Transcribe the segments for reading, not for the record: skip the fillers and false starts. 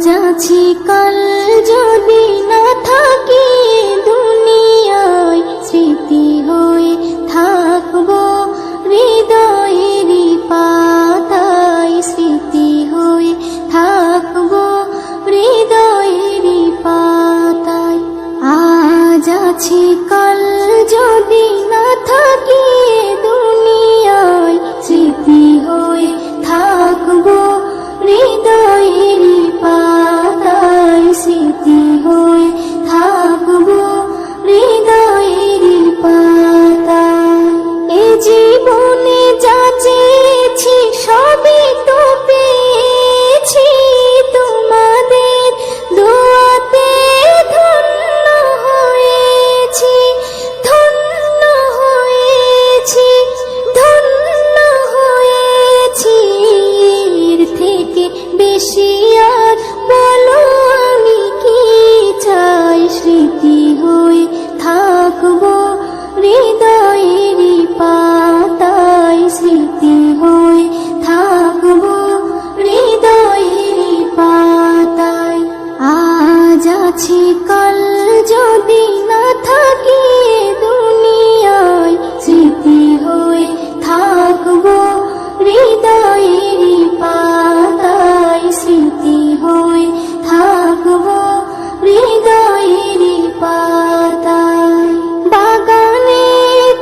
আছি কাল যদি না থাকি দুনিয়ায়, স্মৃতি হয়ে থাকবো হৃদয়েরই পাতায়, স্মৃতি হয়ে থাকবো হৃদয়েরই পাতায়। আজ আছি কাল যদি না থাকি দুনিয়ায়, স্মৃতি হয়ে থাকবো হৃদয়েরই পাতায়, স্মৃতি হয়ে থাকবো হৃদয়েরই পাতায়। এ জীবনে যা চেয়েছি সবই তো পেয়েছি, তোমাদের দোয়াতে ধন্য হয়েছি, ধন্য হয়েছি, ধন্য হয়েছি। এর থেকে বেশি আর বলো আমি কি চাই, স্মৃতি হয়ে থাকবো হৃদয়েরই পাতায়, স্মৃতি হয়ে থাকবো হৃদয়েরই পাতায়। আজ আছি কাল যদি না থাকি দুনিয়ায়, স্মৃতি হয়ে থাকবো হৃদয়েরই পাতায়, স্মৃতি হয়ে থাকবো হৃদয়েরই পাতায়। বাগানে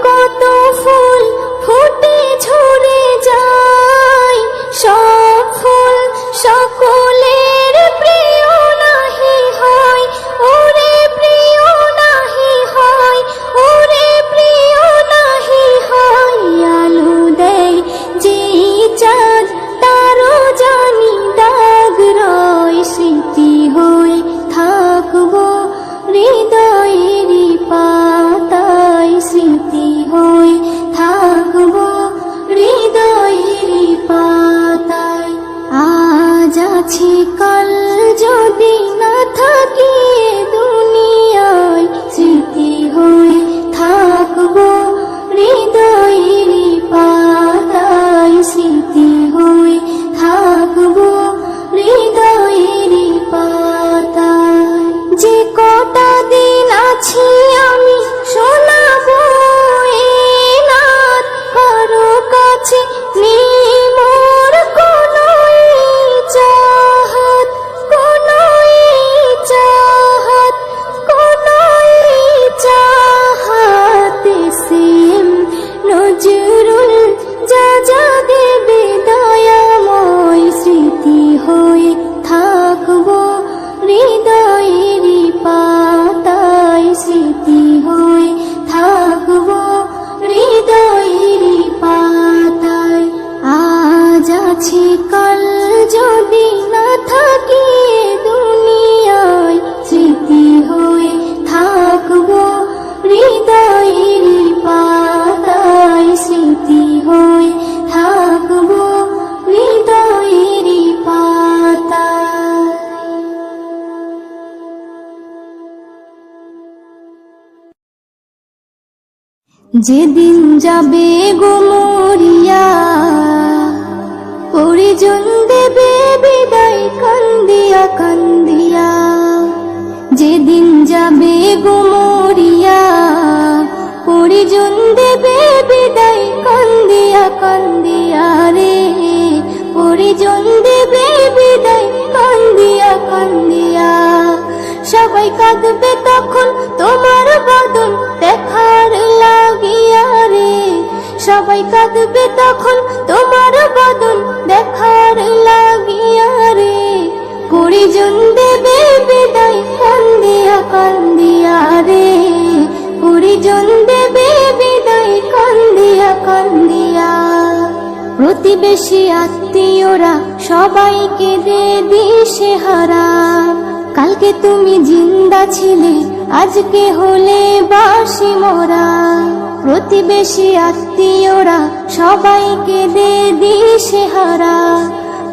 কত ফুল ফুটে ঝরে যায়, সব ফুল সকলের প্রিয় নাহি হয়, ওরে প্রিয় নাহি হয়, ওরে প্রিয় নাহি হয়। আলো দেয় যেই চাঁদ তারও জানি দাগ রয়, স্মৃতি হয়ে থাকবো হৃদয়েরই পাতায়, স্মৃতি হয়ে থাকবো হৃদয়েরই পাতায়। আজ আছি কাল যদি না থাকি দুনিয়ায়, স্মৃতি হয়ে থাকবো হৃদয়েরই পাতায়, স্মৃতি হয়ে থাকবো হৃদয়েরই পাতায়। যে কটা দিন আছি আমি শোনাবো এ নাত, কারো কাছে নেই মোর কোনো চাহাত, কোনো চাহাত, কোনো চাহাত। সেম নজরুল যা যা দেবে দয়াময়, স্মৃতি হয়ে থাকবো হৃদয়েরই পাতায়, স্মৃতি হয়ে থাকবো হৃদয়েরই পাতায়। আজ আছি কাল যদি না থাকি দুনিয়ায়, স্মৃতি হয়ে থাকবো হৃদয়েরই পাতায়, স্মৃতি হয়ে থাকবো হৃদয়েরই পাতায়। যেদিন যাবে গো মরিয়া, পরিজন দেবে বিদায় কান্দিয়া কান্দিয়া। যেদিন যাবে গো মরিয়া, পরিজন দেবে বিদায় কান্দিয়া কান্দিয়া রে, পরিজন দেবে বিদায় কান্দিয়া কান্দিয়া। সবাই কাঁদবে তখন তোমার বদন দেখার লাগিয়া রে, সবাই কাঁদবে তখন তোমার বদন দেখার লাগিয়া রে। পরিজন দেবে বিদায় কান্দিয়া কান্দিয়া রে, পরিজন দেবে বিদায় কান্দিয়া কান্দিয়া। প্রতিবেশী আত্মীয়রা সবাইকে দে দিশেহারা, কালকে তুমি জিন্দা ছিলে আজকে হলে বাসি মোরা। প্রতিবেশী আত্মীয়রা সবাইকে দে দিশেহারা,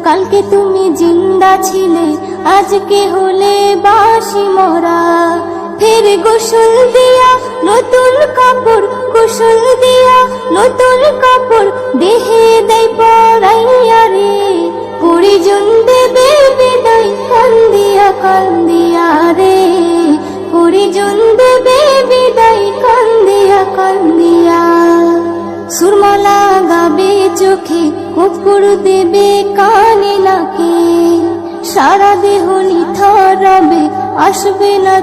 কালকে তুমি জিন্দা ছিলে আজকে হলে বাসি মোরা। ফের গোসল দিয়া নতুন কাপড়, গোসল দিয়া নতুন কাপড় দেহে দেয় পরাইয়া রে, পরিজন দেবে বিদায় কান্দি কান্দিয়া রে, পরিজন দেবে বিদায় কান্দিয়া কান্দিয়া। সুরমালা গাবে চোখে, কর্পূর দেবে কানে নাকে, সারা দেহ নিথর রবে, আসবে না